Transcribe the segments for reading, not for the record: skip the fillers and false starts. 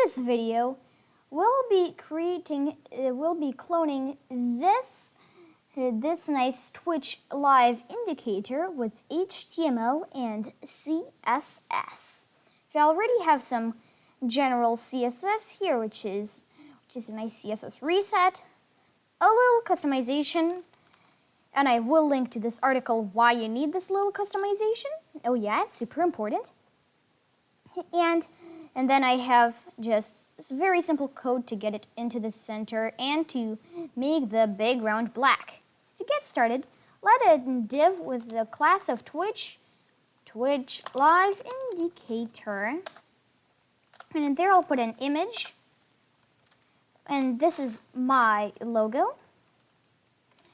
this video, we'll be cloning this nice Twitch live indicator with HTML and CSS. So I already have some general CSS here, which is a nice CSS reset, a little customization, and I will link to this article why you need this little customization. Oh yeah, it's super important. And then I have just this very simple code to get it into the center and to make the background black. So to get started, let a div with the class of Twitch live indicator. And in there I'll put an image. And this is my logo.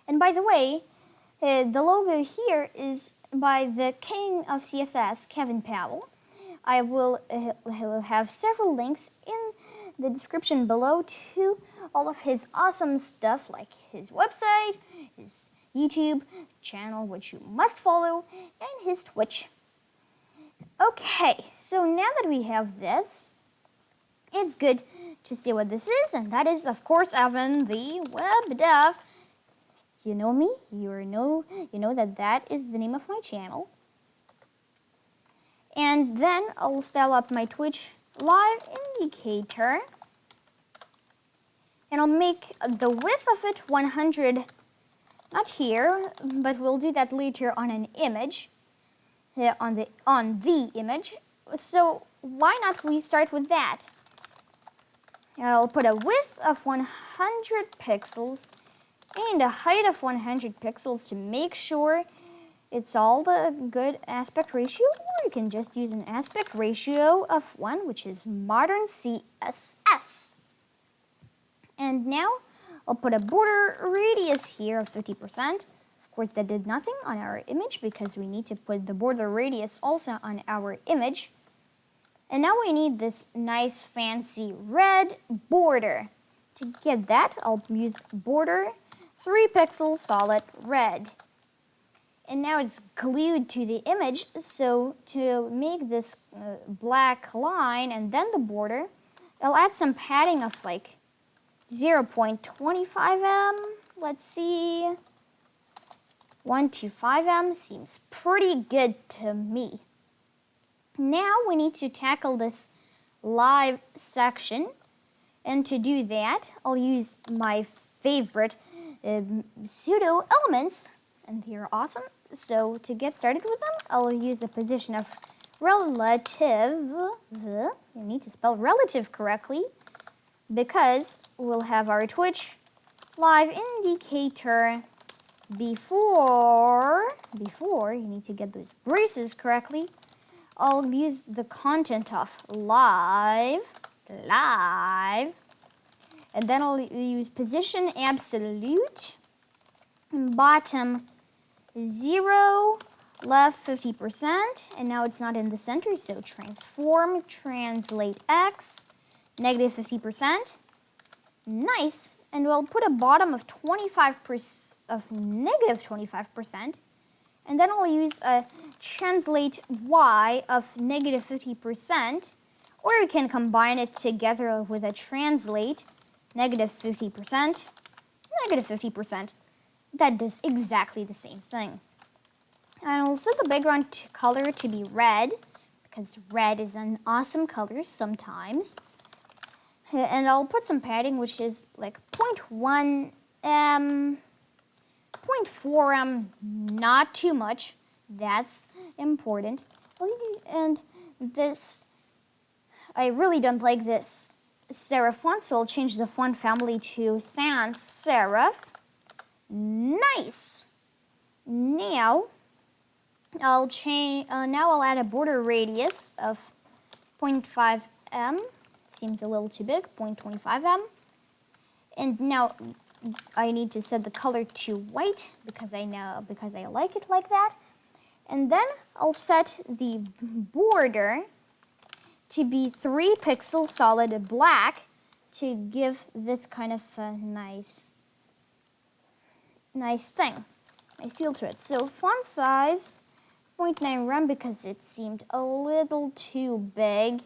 And by the way, the logo here is by the king of CSS, Kevin Powell. I will have several links in the description below to all of his awesome stuff, like his website, his YouTube channel, which you must follow, and his Twitch. Okay, so now that we have this, it's good to see what this is, and that is, of course, Evan, the web dev. You know me, you know that is the name of my channel. And then I'll style up my Twitch live indicator. And I'll make the width of it 100, not here, but we'll do that later on an image, on the image. So why not we start with that? I'll put a width of 100 pixels and a height of 100 pixels to make sure it's all the good aspect ratio, or you can just use an aspect ratio of 1, which is modern CSS. And now I'll put a border radius here of 50%. Of course, that did nothing on our image because we need to put the border radius also on our image. And now we need this nice fancy red border. To get that, I'll use border 3 pixels solid red. And now it's glued to the image, so to make this black line and then the border, I'll add some padding of like 0.25 m. Let's see. 125 m seems pretty good to me. Now we need to tackle this live section. And to do that, I'll use my favorite pseudo elements. And they're awesome. So to get started with them, I'll use a position of relative. You need to spell relative correctly because we'll have our Twitch live indicator before you need to get those braces correctly. I'll use the content of live, and then I'll use position absolute, bottom 0, left 50%, and now it's not in the center, so transform, translate x, negative 50%. Nice, and we'll put a bottom of 25% of negative 25%, and then I'll use a translate y of negative 50%, or you can combine it together with a translate negative 50%, negative 50%. That does exactly the same thing. And I'll set the background color to be red, because red is an awesome color sometimes. And I'll put some padding, which is like 0.1 m, 0.4 m, not too much. That's important. And this, I really don't like this serif font, so I'll change the font family to sans serif. Nice. Now I'll add a border radius of 0.5 m. Seems a little too big. 0.25 m. And now I need to set the color to white because I like it like that. And then I'll set the border to be 3 pixels solid black to give this kind of nice thing, nice feel to it. So font size 0.9 rem because it seemed a little too big.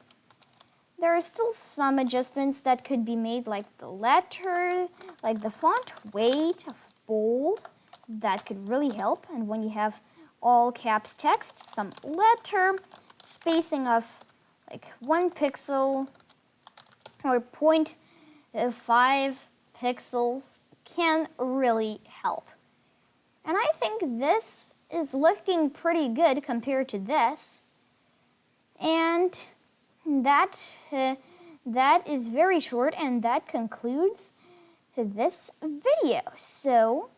There are still some adjustments that could be made, like the letter, like the font weight of bold. That could really help. And when you have all caps text, some letter spacing of like 1 pixel or 0.5 pixels can really help. And I think this is looking pretty good compared to this. And that is very short, and that concludes this video. So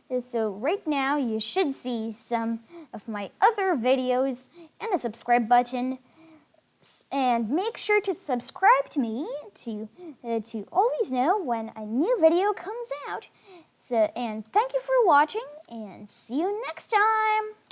right now you should see some of my other videos and a subscribe button. And make sure to subscribe to me to always know when a new video comes out. And thank you for watching, and see you next time.